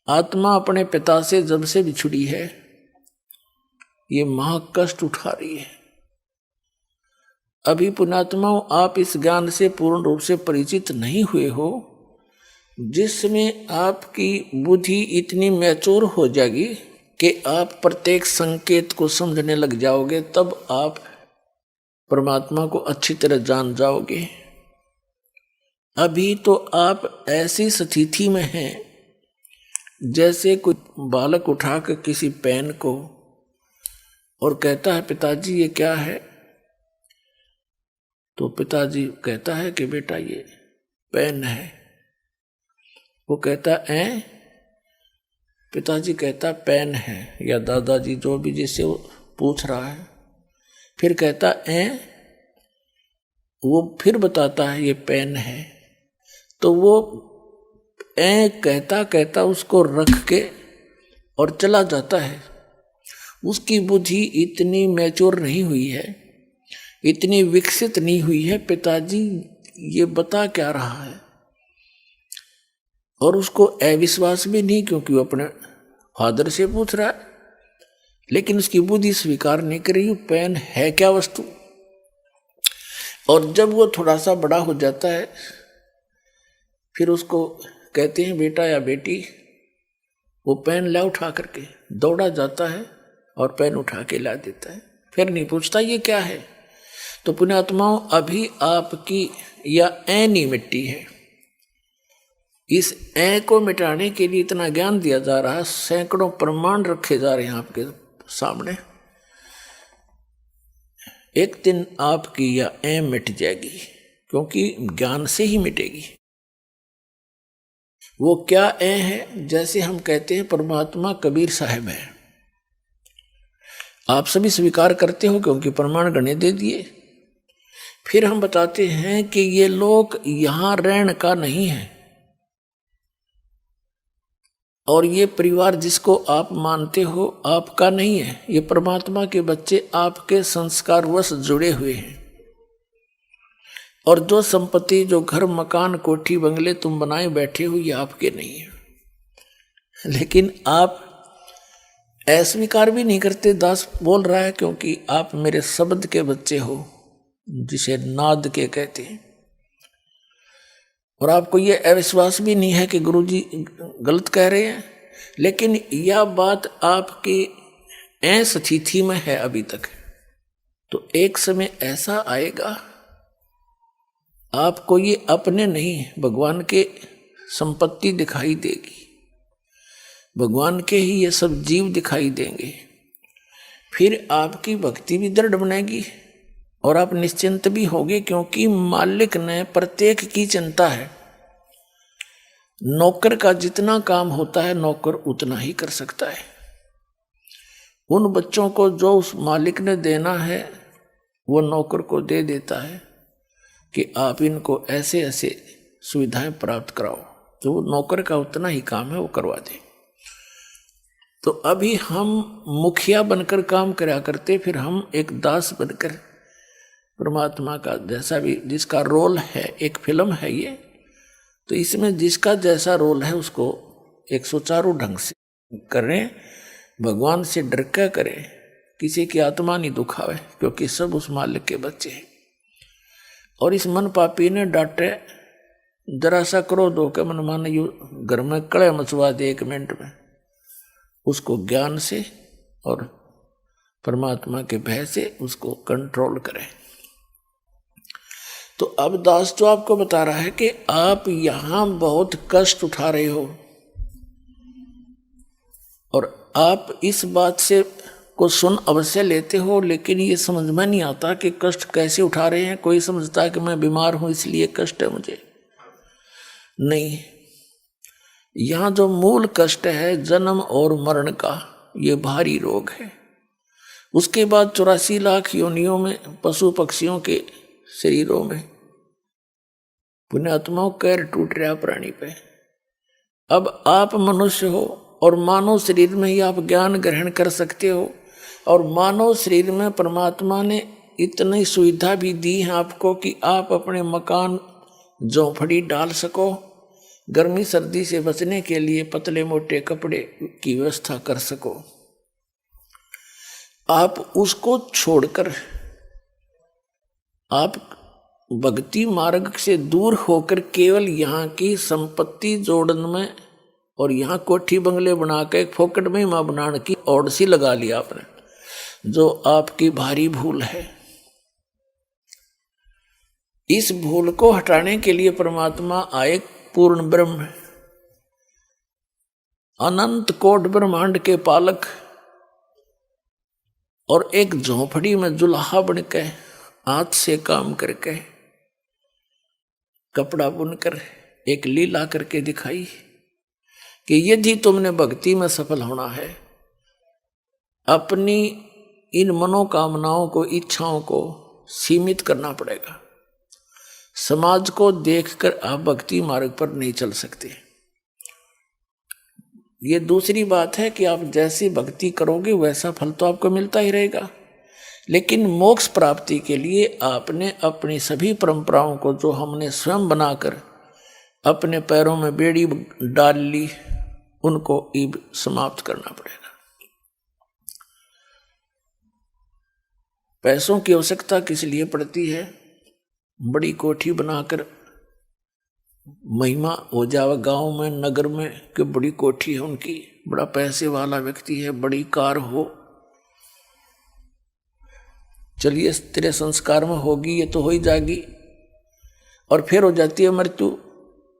आत्मा अपने पिता से जब से बिछुड़ी है, ये महाकष्ट उठा रही है। अभी पुण्यात्माओं, आप इस ज्ञान से पूर्ण रूप से परिचित नहीं हुए हो। जिसमें आपकी बुद्धि इतनी मैच्योर हो जाएगी कि आप प्रत्येक संकेत को समझने लग जाओगे, तब आप परमात्मा को अच्छी तरह जान जाओगे। अभी तो आप ऐसी स्थिति में हैं जैसे कोई बालक उठाकर किसी पेन को और कहता है, पिताजी ये क्या है? तो पिताजी कहता है कि बेटा ये पेन है। वो कहता है पिताजी कहता पेन है, या दादाजी जो भी जिससे वो पूछ रहा है, फिर कहता वो फिर बताता है ये पेन है। तो वो कहता कहता उसको रख के और चला जाता है। उसकी बुद्धि इतनी मैच्योर नहीं हुई है, इतनी विकसित नहीं हुई है, पिताजी ये बता क्या रहा है। और उसको अविश्वास भी नहीं, क्योंकि वो अपने फादर से पूछ रहा है, लेकिन उसकी बुद्धि स्वीकार नहीं कर रही पेन है क्या वस्तु। और जब वो थोड़ा सा बड़ा हो जाता है, फिर उसको कहते हैं बेटा या बेटी, वो पेन ला उठा करके दौड़ा जाता है और पेन उठा के ला देता है, फिर नहीं पूछता ये क्या है। तो पुण्यात्माओं, अभी आपकी या नहीं मिट्टी है। इस को मिटाने के लिए इतना ज्ञान दिया जा रहा है, सैकड़ों प्रमाण रखे जा रहे हैं आपके सामने। एक दिन आपकी या मिट जाएगी, क्योंकि ज्ञान से ही मिटेगी। वो क्या है? जैसे हम कहते हैं परमात्मा कबीर साहब है, आप सभी स्वीकार करते हो क्योंकि प्रमाण गणे दे दिए। फिर हम बताते हैं कि ये लोक यहां रहने का नहीं है, और ये परिवार जिसको आप मानते हो आपका नहीं है। ये परमात्मा के बच्चे आपके संस्कारवश जुड़े हुए हैं। और जो संपत्ति, जो घर मकान कोठी बंगले तुम बनाए बैठे हो, ये आपके नहीं है। लेकिन आप अस्वीकार भी नहीं करते। दास बोल रहा है क्योंकि आप मेरे शब्द के बच्चे हो, जिसे नाद के कहते हैं। और आपको ये अविश्वास भी नहीं है कि गुरुजी गलत कह रहे हैं, लेकिन यह बात आपकी स्थिति में है अभी तक। तो एक समय ऐसा आएगा, आपको ये अपने नहीं, भगवान के संपत्ति दिखाई देगी, भगवान के ही ये सब जीव दिखाई देंगे। फिर आपकी भक्ति भी दृढ़ बनेगी और आप निश्चिंत भी होगे, क्योंकि मालिक ने प्रत्येक की चिंता है। नौकर का जितना काम होता है, नौकर उतना ही कर सकता है। उन बच्चों को जो उस मालिक ने देना है, वो नौकर को दे देता है कि आप इनको ऐसे ऐसे सुविधाएं प्राप्त कराओ। तो वो नौकर का उतना ही काम है, वो करवा दे। तो अभी हम मुखिया बनकर काम करा करते, फिर हम एक दास बनकर परमात्मा का जैसा भी जिसका रोल है, एक फिल्म है ये, तो इसमें जिसका जैसा रोल है उसको एक सुचारू ढंग से करें, भगवान से डर के करें, किसी की आत्मा नहीं दुखावे, क्योंकि सब उस मालिक के बच्चे हैं। और इस मन पापी ने डांटे, जरा सा क्रोध होकर मन माने घर में कड़े मचवा दे 1 मिनट में, उसको ज्ञान से और परमात्मा के भय से उसको कंट्रोल करें। तो अब दास जो आपको बता रहा है कि आप यहां बहुत कष्ट उठा रहे हो, और आप इस बात से को सुन अवश्य लेते हो, लेकिन ये समझ में नहीं आता कि कष्ट कैसे उठा रहे हैं। कोई समझता है कि मैं बीमार हूं इसलिए कष्ट है मुझे, नहीं। यहाँ जो मूल कष्ट है जन्म और मरण का, ये भारी रोग है। उसके बाद 84 लाख योनियों में, पशु पक्षियों के शरीरों में, पुण्यात्माओं कैर टूट रहा प्राणी पे। अब आप मनुष्य हो और मानव शरीर में ही आप ज्ञान ग्रहण कर सकते हो, और मानव शरीर में परमात्मा ने इतनी सुविधा भी दी है आपको कि आप अपने मकान झोंपड़ी डाल सको, गर्मी सर्दी से बचने के लिए पतले मोटे कपड़े की व्यवस्था कर सको। आप उसको छोड़कर आप भक्ति मार्ग से दूर होकर केवल यहाँ की संपत्ति जोड़न में और यहाँ कोठी बंगले बना के एक फोकट में मां बनाने की ओर सी लगा लिया आपने, जो आपकी भारी भूल है। इस भूल को हटाने के लिए परमात्मा आए, पूर्ण ब्रह्म, अनंत कोट ब्रह्मांड के पालक, और एक झोंपड़ी में जुल्हा बन के हाथ से काम करके कपड़ा बुनकर एक लीला करके दिखाई कि यदि तुमने भक्ति में सफल होना है, अपनी इन मनोकामनाओं को, इच्छाओं को सीमित करना पड़ेगा। समाज को देखकर आप भक्ति मार्ग पर नहीं चल सकते। ये दूसरी बात है कि आप जैसी भक्ति करोगे वैसा फल तो आपको मिलता ही रहेगा, लेकिन मोक्ष प्राप्ति के लिए आपने अपनी सभी परंपराओं को, जो हमने स्वयं बनाकर अपने पैरों में बेड़ी डाल ली, उनको अब समाप्त करना पड़ेगा। पैसों की आवश्यकता किस लिए पड़ती है? बड़ी कोठी बनाकर महिमा हो जावे गांव में, नगर में कि बड़ी कोठी है उनकी, बड़ा पैसे वाला व्यक्ति है, बड़ी कार हो। चलिए तेरे संस्कार में होगी, ये तो हो ही जाएगी, और फिर हो जाती है मृत्यु।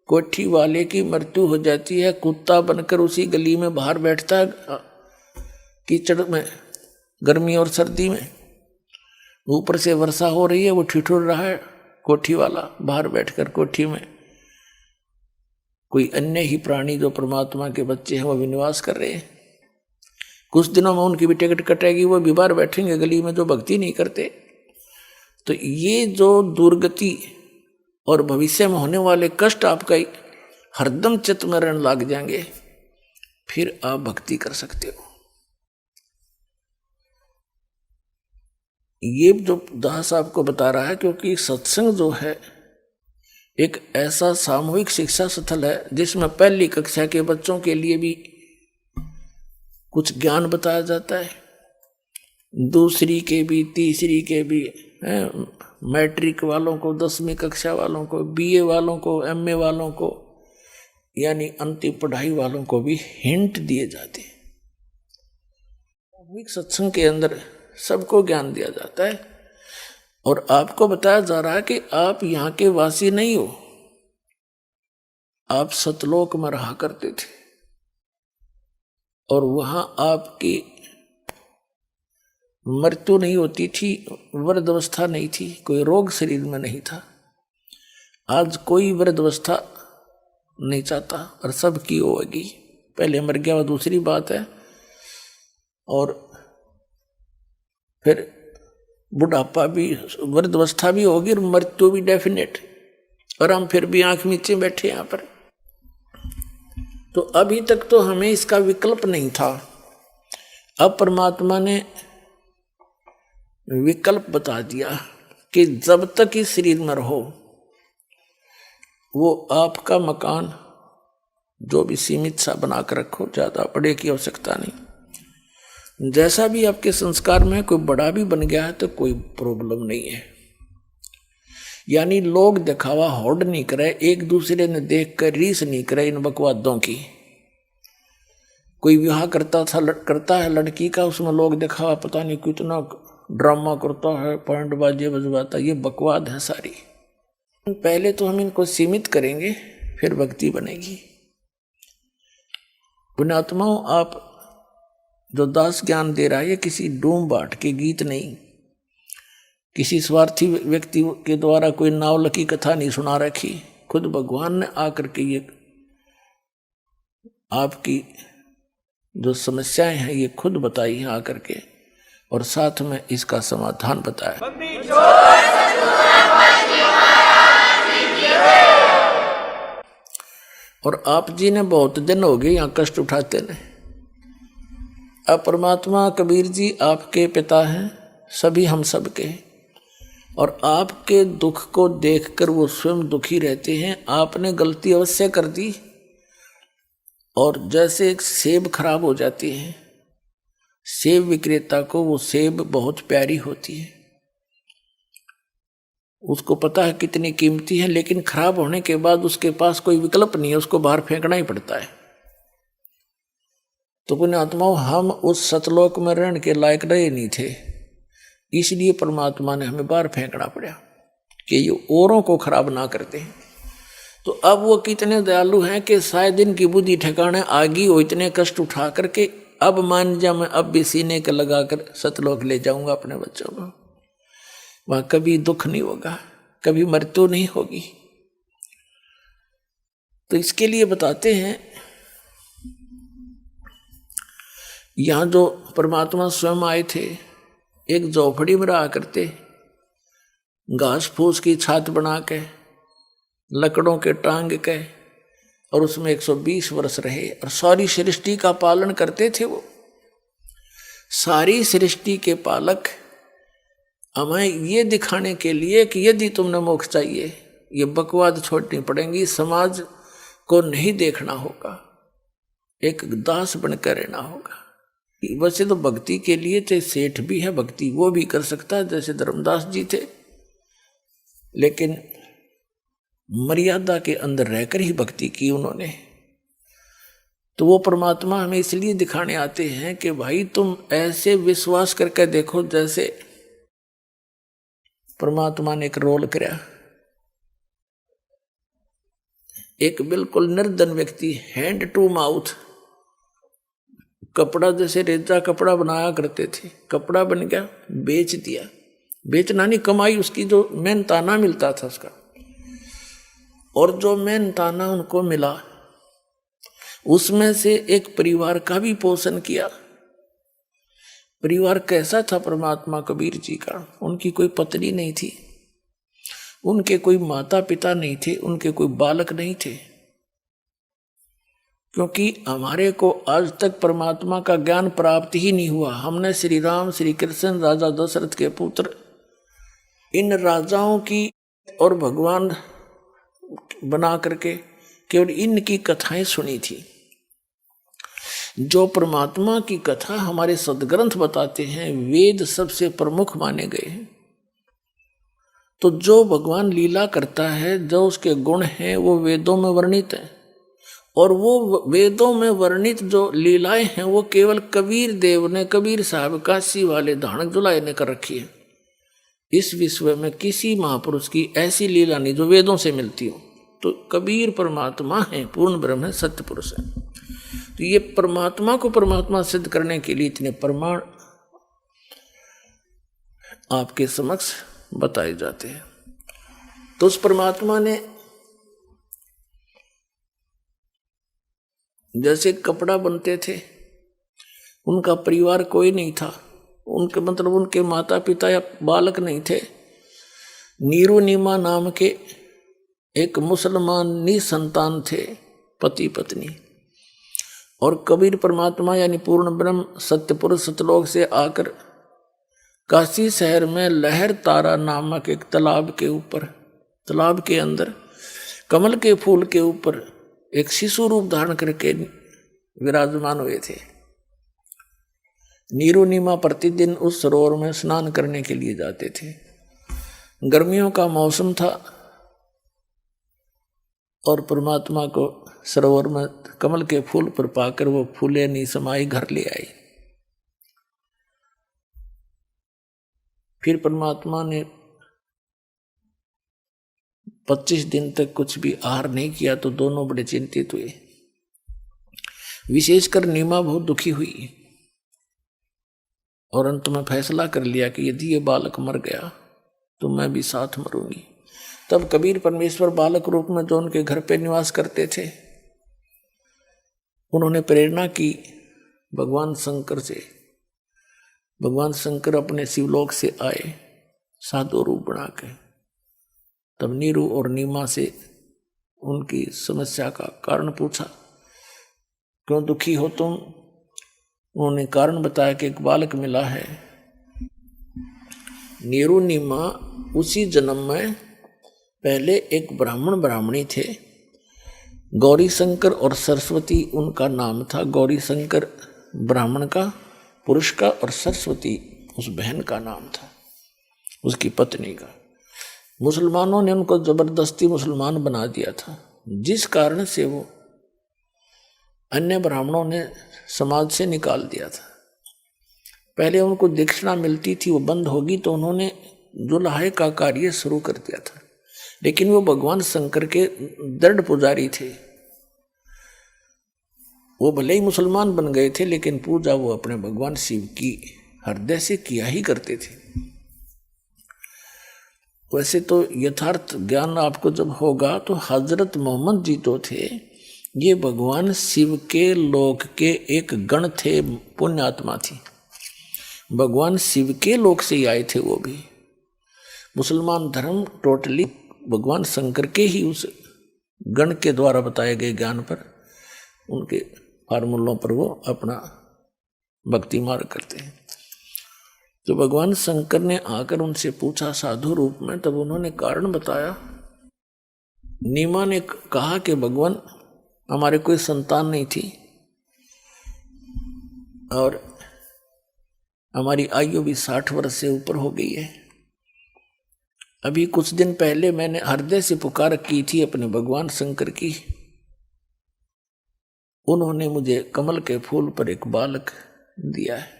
कोठी वाले की मृत्यु हो जाती है, कुत्ता बनकर उसी गली में बाहर बैठता है कीचड़ में, गर्मी और सर्दी में, ऊपर से वर्षा हो रही है, वो ठिठुर रहा है कोठी वाला बाहर बैठकर कोठी में। कोई अन्य ही प्राणी जो परमात्मा के बच्चे हैं वो भी निवास कर रहे हैं। कुछ दिनों में उनकी भी टिकट कटेगी, वो भी बाहर बैठेंगे गली में जो भक्ति नहीं करते। तो ये जो दुर्गति और भविष्य में होने वाले कष्ट आपका हरदम चित्त में रहने लग जाएंगे, फिर आप भक्ति कर सकते हो। ये जो दास आपको बता रहा है, क्योंकि सत्संग जो है एक ऐसा सामूहिक शिक्षा स्थल है जिसमें पहली कक्षा के बच्चों के लिए भी कुछ ज्ञान बताया जाता है, दूसरी के भी, तीसरी के भी, मैट्रिक वालों को, 10वीं कक्षा वालों को, बीए वालों को, एमए वालों को, यानी अंतिम पढ़ाई वालों को भी हिंट दिए जाते हैं। सामूहिक सत्संग के अंदर सबको ज्ञान दिया जाता है और आपको बताया जा रहा है कि आप यहाँ के वासी नहीं हो, आप सतलोक में रहा करते थे और वहां आपकी मृत्यु नहीं होती थी, वृद्धावस्था नहीं थी, कोई रोग शरीर में नहीं था। आज कोई वृद्धावस्था नहीं चाहता और सबकी होगी, पहले मर गया वो दूसरी बात है, और फिर बुढ़ापा भी, वृद्धावस्था भी होगी और मृत्यु भी डेफिनेट, और हम फिर भी आंख नीचे बैठे यहाँ पर। तो अभी तक तो हमें इसका विकल्प नहीं था, अब परमात्मा ने विकल्प बता दिया कि जब तक इस शरीर में रहो, वो आपका मकान जो भी सीमित सा बना कर रखो, ज़्यादा बड़े की आवश्यकता नहीं। जैसा भी आपके संस्कार में कोई बड़ा भी बन गया है तो कोई प्रॉब्लम नहीं है। यानी लोग दिखावा होड़ नहीं करे, एक दूसरे ने देख कर रीस नहीं करे इन बकवादों की। कोई विवाह करता है लड़की का, उसमें लोग दिखावा पता नहीं कितना ड्रामा करता है, पैंट बाजे बजवाता, ये बकवाद है सारी। पहले तो हम इनको सीमित करेंगे, फिर भक्ति बनेगी। पुण्यात्माओं, आप जो दास ज्ञान दे रहा है, ये किसी डूम बाट के गीत नहीं, किसी स्वार्थी व्यक्ति के द्वारा कोई नावल की कथा नहीं सुना रखी, खुद भगवान ने आकर के ये आपकी जो समस्याएं हैं ये खुद बताई हैं आकर के, और साथ में इसका समाधान बताया। और आप जी ने बहुत दिन हो गए यहाँ कष्ट उठाते ने। अब परमात्मा कबीर जी आपके पिता हैं, सभी हम सब के, और आपके दुख को देखकर वो स्वयं दुखी रहते हैं। आपने गलती अवश्य कर दी, और जैसे एक सेब खराब हो जाती है, सेब विक्रेता को वो सेब बहुत प्यारी होती है, उसको पता है कितनी कीमती है, लेकिन खराब होने के बाद उसके पास कोई विकल्प नहीं है, उसको बाहर फेंकना ही पड़ता है। तो पुण्यात्माओं, हम उस सतलोक में रहने के लायक रहे नहीं थे, इसलिए परमात्मा ने हमें बाहर फेंकना पड़ा कि ये औरों को खराब ना करते हैं। तो अब वो कितने दयालु हैं कि शायद इनकी बुद्धि ठिकाने आ गई हो, इतने कष्ट उठा करके अब मान जा मैं अब भी सीने के लगा कर सतलोक ले जाऊंगा अपने बच्चों को, वहां कभी दुख नहीं होगा, कभी मृत्यु नहीं होगी। तो इसके लिए बताते हैं, यहां जो परमात्मा स्वयं आए थे, एक झोपड़ी में रहा करते, घास फूस की छात बना के, लकड़ों के टांग के, और उसमें 120 वर्ष रहे और सारी सृष्टि का पालन करते थे। वो सारी सृष्टि के पालक हमें ये दिखाने के लिए कि यदि तुमने मोक्ष चाहिए, ये बकवाद छोड़नी पड़ेगी, समाज को नहीं देखना होगा, एक दास बनकर रहना होगा। वैसे तो भक्ति के लिए चाहे सेठ भी है, भक्ति वो भी कर सकता है, जैसे धर्मदास जी थे, लेकिन मर्यादा के अंदर रहकर ही भक्ति की उन्होंने। तो वो परमात्मा हमें इसलिए दिखाने आते हैं कि भाई तुम ऐसे विश्वास करके देखो जैसे परमात्मा ने एक रोल कराया। एक बिल्कुल निर्धन व्यक्ति, हैंड टू माउथ, कपड़ा जैसे रेजा कपड़ा बनाया करते थे, कपड़ा बन गया, बेच दिया। बेचना नहीं, कमाई उसकी जो मेहनताना मिलता था उसका, और जो मेहनताना उनको मिला उसमें से एक परिवार का भी पोषण किया। परिवार कैसा था परमात्मा कबीर जी का? उनकी कोई पत्नी नहीं थी, उनके कोई माता पिता नहीं थे, उनके कोई बालक नहीं थे, क्योंकि हमारे को आज तक परमात्मा का ज्ञान प्राप्त ही नहीं हुआ। हमने श्री राम, श्री कृष्ण, राजा दशरथ के पुत्र, इन राजाओं की और भगवान बना करके केवल इनकी कथाएं सुनी थी। जो परमात्मा की कथा हमारे सदग्रंथ बताते हैं, वेद सबसे प्रमुख माने गए हैं। तो जो भगवान लीला करता है, जो उसके गुण हैं, वो वेदों में वर्णित है, और वो वेदों में वर्णित जो लीलाएं हैं वो केवल कबीर देव ने, कबीर साहब काशी वाले धानक जुलाए ने कर रखी है। इस विश्व में किसी महापुरुष की ऐसी लीला नहीं जो वेदों से मिलती हो। तो कबीर परमात्मा है, पूर्ण ब्रह्म है, सत्य पुरुष है। तो ये परमात्मा को परमात्मा सिद्ध करने के लिए इतने प्रमाण आपके समक्ष बताए जाते हैं। तो उस परमात्मा ने जैसे कपड़ा बनते थे, उनका परिवार कोई नहीं था, उनके मतलब उनके माता पिता या बालक नहीं थे। नीरू नीमा नाम के एक मुसलमान निसंतान थे, पति पत्नी, और कबीर परमात्मा यानी पूर्ण ब्रह्म सत्य पुरुष सतलोक से आकर काशी शहर में लहर तारा नामक एक तालाब के ऊपर, तालाब के अंदर कमल के फूल के ऊपर एक शिशु रूप धारण करके विराजमान हुए थे। नीरू नीमा प्रतिदिन उस सरोवर में स्नान करने के लिए जाते थे। गर्मियों का मौसम था और परमात्मा को सरोवर में कमल के फूल पर पाकर वो फूले नहीं समाई घर ले आई। फिर परमात्मा ने 25 दिन तक कुछ भी आहार नहीं किया, तो दोनों बड़े चिंतित हुए। विशेषकर नीमा बहुत दुखी हुई और अंत में फैसला कर लिया कि यदि ये बालक मर गया तो मैं भी साथ मरूंगी। तब कबीर परमेश्वर बालक रूप में जो उनके घर पे निवास करते थे, उन्होंने प्रेरणा की भगवान शंकर से। भगवान शंकर अपने शिवलोक से आए साधु रूप बना के। तब नीरू और नीमा से उनकी समस्या का कारण पूछा, क्यों दुखी हो तुम? उन्होंने कारण बताया कि एक बालक मिला है, नीरू नीमा उसी जन्म में पहले एक ब्राह्मण ब्राह्मणी थे, गौरी शंकर और सरस्वती उनका नाम था। गौरी शंकर ब्राह्मण का, पुरुष का, और सरस्वती उस बहन का नाम था, उसकी पत्नी का। मुसलमानों ने उनको जबरदस्ती मुसलमान बना दिया था, जिस कारण से वो अन्य ब्राह्मणों ने समाज से निकाल दिया था। पहले उनको दक्षिणा मिलती थी, वो बंद होगी तो उन्होंने जुलाहे का कार्य शुरू कर दिया था। लेकिन वो भगवान शंकर के दृढ़ पुजारी थे। वो भले ही मुसलमान बन गए थे, लेकिन पूजा वो अपने भगवान शिव की हृदय से किया ही करते थे। वैसे तो यथार्थ ज्ञान आपको जब होगा तो हजरत मोहम्मद जी तो थे, ये भगवान शिव के लोक के एक गण थे, पुण्यात्मा थी। भगवान शिव के लोक से ही आए थे वो भी। मुसलमान धर्म टोटली भगवान शंकर के ही उस गण के द्वारा बताए गए ज्ञान पर, उनके फार्मूलों पर वो अपना भक्ति मार्ग करते हैं। तो भगवान शंकर ने आकर उनसे पूछा साधु रूप में, तब उन्होंने कारण बताया। नीमा ने कहा कि भगवान हमारे कोई संतान नहीं थी और हमारी आयु भी 60 वर्ष से ऊपर हो गई है। अभी कुछ दिन पहले मैंने हृदय से पुकार की थी अपने भगवान शंकर की, उन्होंने मुझे कमल के फूल पर एक बालक दिया है।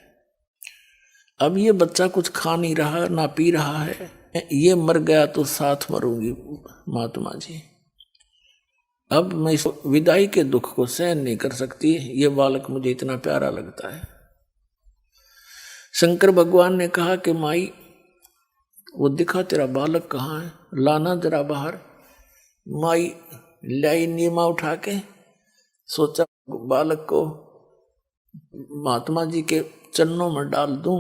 अब ये बच्चा कुछ खा नहीं रहा, ना पी रहा है, ये मर गया तो साथ मरूंगी महात्मा जी। अब मैं इस विदाई के दुख को सहन नहीं कर सकती, ये बालक मुझे इतना प्यारा लगता है। शंकर भगवान ने कहा कि माई वो दिखा तेरा बालक कहाँ है, लाना जरा बाहर। माई लाई नीमा उठा के, सोचा बालक को महात्मा जी के चरणों में डाल दूं,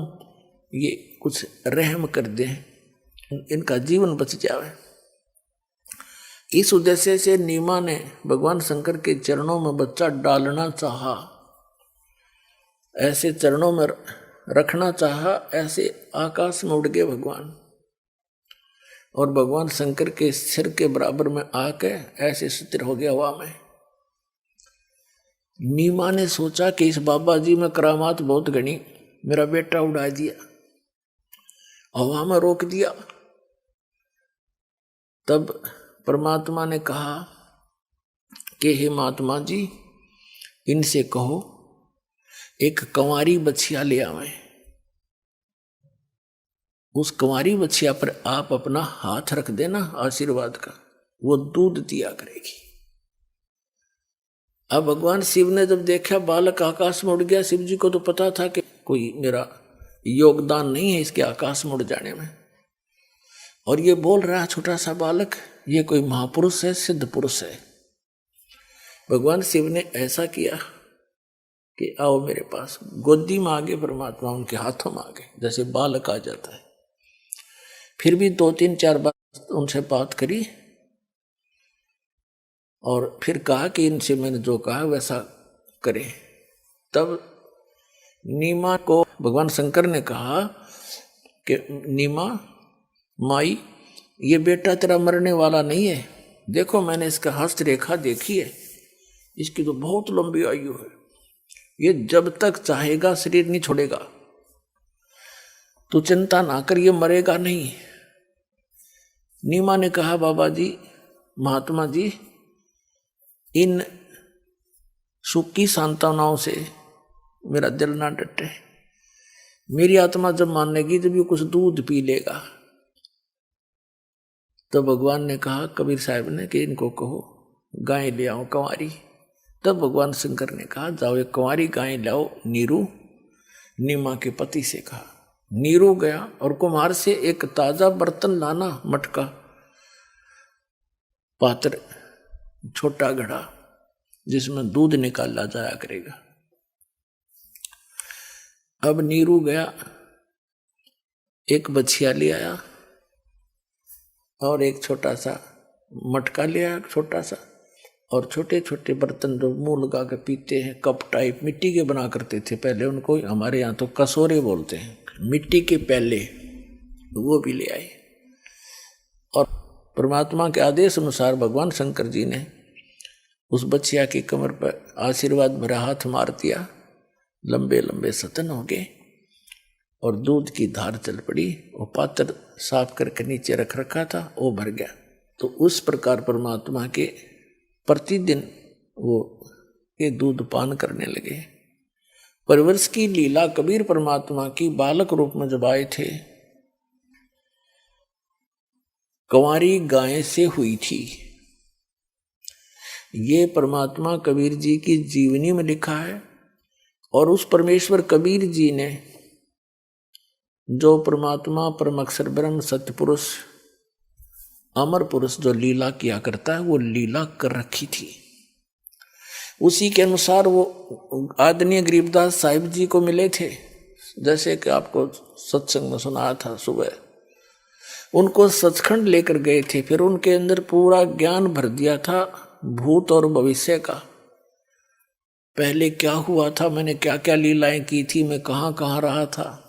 ये कुछ रहम कर दे, इनका जीवन बच जाए। इस उद्देश्य से नीमा ने भगवान शंकर के चरणों में बच्चा डालना चाहा, ऐसे चरणों में रखना चाहा, ऐसे आकाश में उड़ गए भगवान और भगवान शंकर के सिर के बराबर में आके ऐसे स्थिर हो गया हवा में। नीमा ने सोचा कि इस बाबा जी में करामात बहुत घनी, मेरा बेटा उड़ा दिया, हवा में रोक दिया। तब परमात्मा ने कहा कि हे महात्मा जी, इनसे कहो एक कंवारी बछिया ले आवे, उस कंवारी बछिया पर आप अपना हाथ रख देना आशीर्वाद का, वो दूध दिया करेगी। अब भगवान शिव ने जब देखा बालक आकाश में उड़ गया, शिव जी को तो पता था कि कोई मेरा योगदान नहीं है इसके आकाश में उड़ जाने में, और ये बोल रहा छोटा सा बालक, ये कोई महापुरुष है, सिद्ध पुरुष है। भगवान शिव ने ऐसा किया कि आओ मेरे पास, गोदी में आ गए परमात्मा, उनके हाथों में आ गए, जैसे बालक आ जाता है। फिर भी 2-3-4 बार उनसे बात करी और फिर कहा कि इनसे मैंने जो कहा वैसा करें। तब नीमा को भगवान शंकर ने कहा कि नीमा माई, ये बेटा तेरा मरने वाला नहीं है, देखो मैंने इसका हस्त रेखा देखी है, इसकी तो बहुत लंबी आयु है, ये जब तक चाहेगा शरीर नहीं छोड़ेगा, तो चिंता ना कर, ये मरेगा नहीं। नीमा ने कहा बाबा जी, महात्मा जी, इन सुखी सांत्वनाओं से मेरा दिल ना डटे, मेरी आत्मा जब मानेगी जब ये कुछ दूध पी लेगा। तो भगवान ने कहा कबीर साहब ने कि इनको कहो गाय ले आओ कंवारी। तब भगवान शंकर ने कहा जाओ एक कंवारी गाय लाओ नीरू। नीमा के पति से कहा। नीरू गया और कुम्हार से एक ताजा बर्तन लाना, मटका, पात्र, छोटा घड़ा जिसमें दूध निकाला जाया करेगा। अब नीरू गया, एक बछिया ले आया और एक छोटा सा मटका ले आया, छोटा सा, और छोटे छोटे बर्तन जो मुंह लगा के पीते हैं, कप टाइप, मिट्टी के बना करते थे पहले उनको, हमारे यहाँ तो कसोरे बोलते हैं, मिट्टी के प्याले वो भी ले आए। और परमात्मा के आदेश अनुसार भगवान शंकर जी ने उस बच्चिया की कमर पर आशीर्वाद भरा हाथ मार दिया, लंबे लंबे सतन हो गए और दूध की धार चल पड़ी। वो पात्र साफ करके नीचे रख रखा था, वो भर गया। तो उस प्रकार परमात्मा के प्रतिदिन वो ये दूध पान करने लगे। परवरिश की लीला कबीर परमात्मा की बालक रूप में जब आए थे, कंवारी गाय से हुई थी। ये परमात्मा कबीर जी की जीवनी में लिखा है। और उस परमेश्वर कबीर जी ने जो परमात्मा परम अक्षर ब्रह्म सत्य पुरुष अमर पुरुष जो लीला किया करता है, वो लीला कर रखी थी। उसी के अनुसार वो आदरणीय गरीबदास साहिब जी को मिले थे, जैसे कि आपको सत्संग में सुनाया था सुबह। उनको सचखंड लेकर गए थे, फिर उनके अंदर पूरा ज्ञान भर दिया था भूत और भविष्य का। पहले क्या हुआ था, मैंने क्या क्या लीलाएं की थी, मैं कहाँ कहाँ रहा था।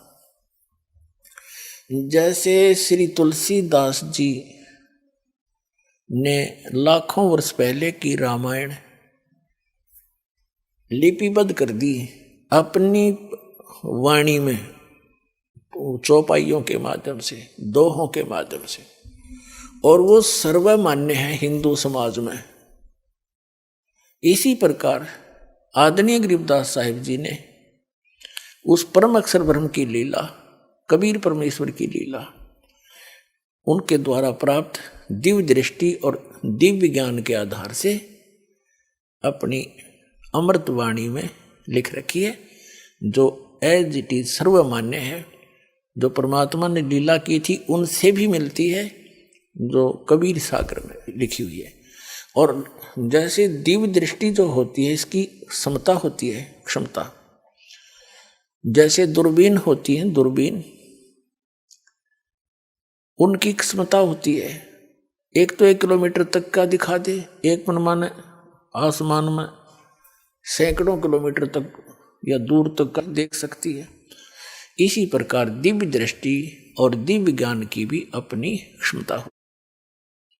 जैसे श्री तुलसीदास जी ने लाखों वर्ष पहले की रामायण लिपिबद्ध कर दी अपनी वाणी में, चौपाइयों के माध्यम से, दोहों के माध्यम से, और वो सर्वमान्य है हिंदू समाज में। इसी प्रकार आदरणीय गरीबदास साहिब जी ने उस परम अक्षर ब्रह्म की लीला, कबीर परमेश्वर की लीला, उनके द्वारा प्राप्त दिव्य दृष्टि और दिव्य ज्ञान के आधार से अपनी अमृत वाणी में लिख रखी है, जो एज इट इज सर्वमान्य है। जो परमात्मा ने लीला की थी उनसे भी मिलती है, जो कबीर सागर में लिखी हुई है। और जैसे दिव्य दृष्टि जो होती है, इसकी क्षमता होती है, क्षमता, जैसे दूरबीन होती है, दूरबीन उनकी क्षमता होती है, एक तो 1 किलोमीटर तक का दिखा दे, एक मनमाने आसमान में सैकड़ों किलोमीटर तक या दूर तक का देख सकती है। इसी प्रकार दिव्य दृष्टि और दिव्य ज्ञान की भी अपनी क्षमता हो।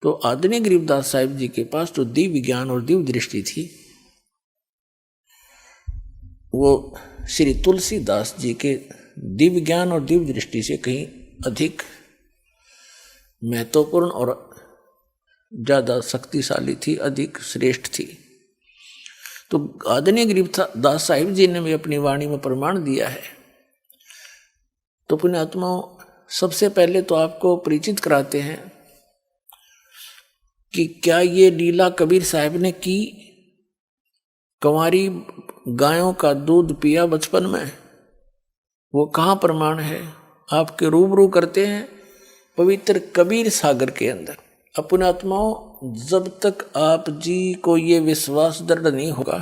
तो आदरणीय गरीबदास साहिब जी के पास जो दिव्य ज्ञान और दिव्य दृष्टि थी, वो श्री तुलसीदास जी के दिव्य ज्ञान और दिव्य दृष्टि से कहीं अधिक महत्वपूर्ण और ज्यादा शक्तिशाली थी, अधिक श्रेष्ठ थी। तो आदरणीय गरीबदास साहिब जी ने भी अपनी वाणी में प्रमाण दिया है। तो पुण्यात्माओं, सबसे पहले तो आपको परिचित कराते हैं कि क्या ये लीला कबीर साहब ने की। कंवारी गायों का दूध पिया बचपन में, वो कहाँ प्रमाण है, आपके रूबरू करते हैं पवित्र कबीर सागर के अंदर। अपने आत्माओं, जब तक आप जी को ये विश्वास दृढ़ नहीं होगा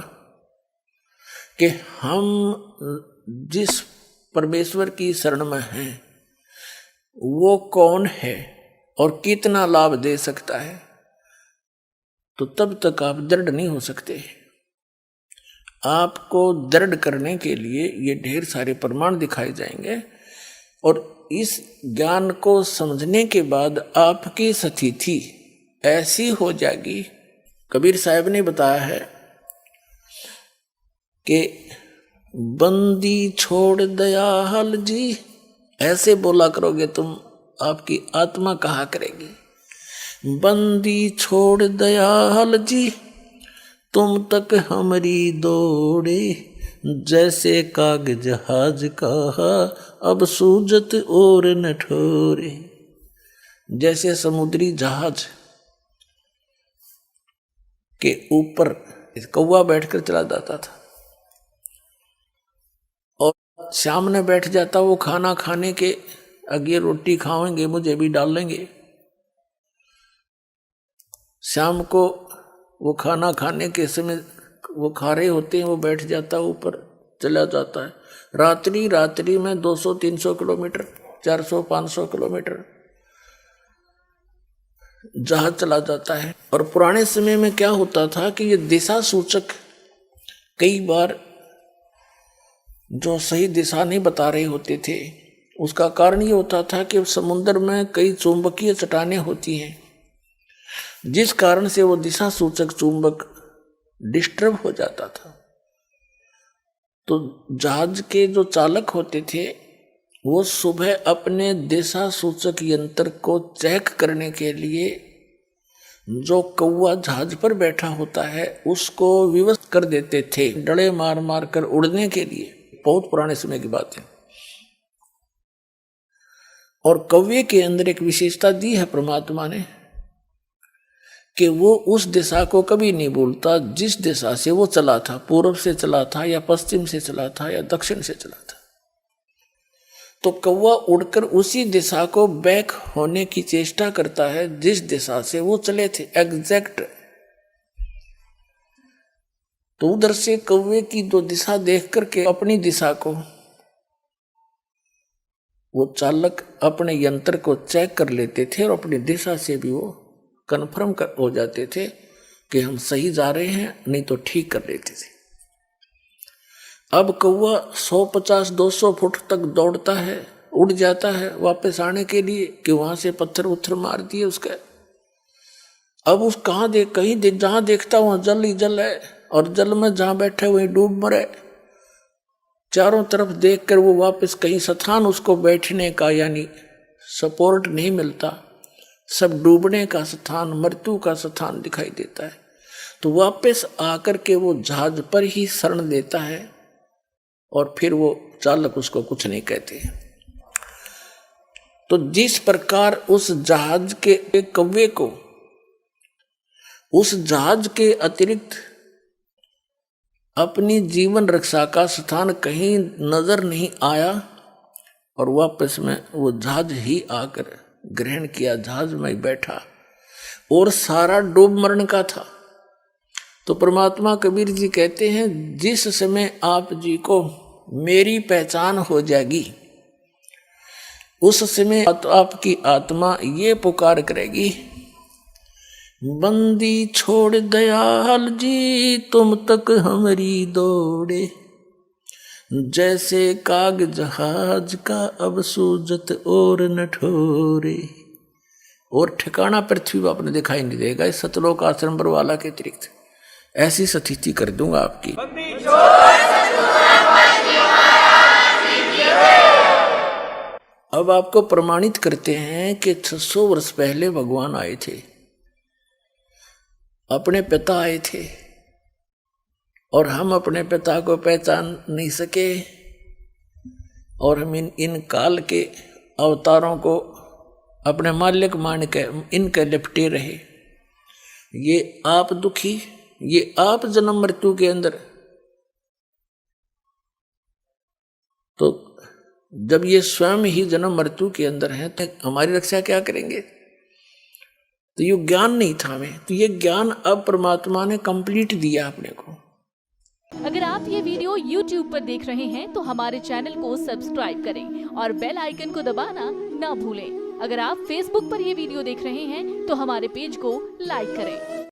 कि हम जिस परमेश्वर की शरण में हैं वो कौन है और कितना लाभ दे सकता है, तो तब तक आप दृढ़ नहीं हो सकते। आपको दृढ़ करने के लिए ये ढेर सारे प्रमाण दिखाए जाएंगे, और इस ज्ञान को समझने के बाद आपकी स्थिति ऐसी हो जाएगी। कबीर साहब ने बताया है कि बंदी छोड़ दयाल जी, ऐसे बोला करोगे तुम, आपकी आत्मा कहा करेगी, बंदी छोड़ दयाल जी तुम तक हमारी दौड़े, जैसे काग जहाज कहा अब सूजत और न ठोरे। जैसे समुद्री जहाज के ऊपर कौवा बैठकर चला जाता था और सामने बैठ जाता, वो खाना खाने के अगे रोटी खाएंगे मुझे भी डाल लेंगे। शाम को वो खाना खाने के समय वो खा रहे होते हैं, वो बैठ जाता, ऊपर चला जाता है। रात्रि में 200-300 किलोमीटर, 400-500 किलोमीटर जहाज चला जाता है। और पुराने समय में क्या होता था कि ये दिशा सूचक कई बार जो सही दिशा नहीं बता रहे होते थे, उसका कारण ये होता था कि समुद्र में कई चुंबकीय चट्टानें होती हैं, जिस कारण से वो दिशा सूचक चुंबक डिस्टर्ब हो जाता था। तो जहाज के जो चालक होते थे वो सुबह अपने दिशा सूचक यंत्र को चेक करने के लिए जो कौवा जहाज पर बैठा होता है उसको विवश कर देते थे, डड़े मार मार कर उड़ने के लिए। बहुत पुराने समय की बात है। और कौवे के अंदर एक विशेषता दी है परमात्मा ने कि वो उस दिशा को कभी नहीं भूलता जिस दिशा से वो चला था, पूर्व से चला था या पश्चिम से चला था या दक्षिण से चला था। तो कौवा उड़कर उसी दिशा को बैक होने की चेष्टा करता है जिस दिशा से वो चले थे, एग्जैक्ट। तो उधर से कौवे की जो दिशा देख करके अपनी दिशा को वो चालक अपने यंत्र को चेक कर लेते थे और अपनी दिशा से भी वो कन्फर्म हो जाते थे कि हम सही जा रहे हैं, नहीं तो ठीक कर लेते थे। अब कौवा 150-200 फुट तक दौड़ता है, उड़ जाता है वापस आने के लिए कि वहां से पत्थर उत्थर मार दिए उसका। अब उस जहां देखता वहां जल ही जल है, और जल में जहां बैठे वहीं डूब मरे। चारों तरफ देखकर वो वापस कहीं स्थान उसको बैठने का यानी सपोर्ट नहीं मिलता, सब डूबने का स्थान, मृत्यु का स्थान दिखाई देता है। तो वापस आकर के वो जहाज पर ही शरण लेता है और फिर वो चालक उसको कुछ नहीं कहते। तो जिस प्रकार उस जहाज के कौवे को उस जहाज के अतिरिक्त अपनी जीवन रक्षा का स्थान कहीं नजर नहीं आया और वापस में वो जहाज ही आकर ग्रहण किया, जहाज में बैठा और सारा डूब मरण का था। तो परमात्मा कबीर जी कहते हैं जिस समय आप जी को मेरी पहचान हो जाएगी उस समय आपकी आत्मा ये पुकार करेगी, बंदी छोड़ दयाल जी तुम तक हमारी दौड़े, जैसे काग जहाज का अब सूजत और न ठोरे। और ठिकाना पृथ्वी पर आपने दिखाई नहीं देगा इस सतलोक आश्रम बरवाला के अतिरिक्त। ऐसी स्थिति कर दूंगा आपकी। अब आपको प्रमाणित करते हैं कि 600 वर्ष पहले भगवान आए थे, अपने पिता आए थे, और हम अपने पिता को पहचान नहीं सके और हम इन काल के अवतारों को अपने मालिक मान के इनके लिपटे रहे। ये आप दुखी, ये आप जन्म मृत्यु के अंदर। तो जब ये स्वयं ही जन्म मृत्यु के अंदर हैं तो हमारी रक्षा क्या करेंगे? तो ये ज्ञान नहीं था हमें, तो ये ज्ञान अब परमात्मा ने कंप्लीट दिया अपने को। अगर आप ये वीडियो YouTube पर देख रहे हैं तो हमारे चैनल को सब्सक्राइब करें और बेल आइकन को दबाना ना भूलें। अगर आप Facebook पर ये वीडियो देख रहे हैं तो हमारे पेज को लाइक करें।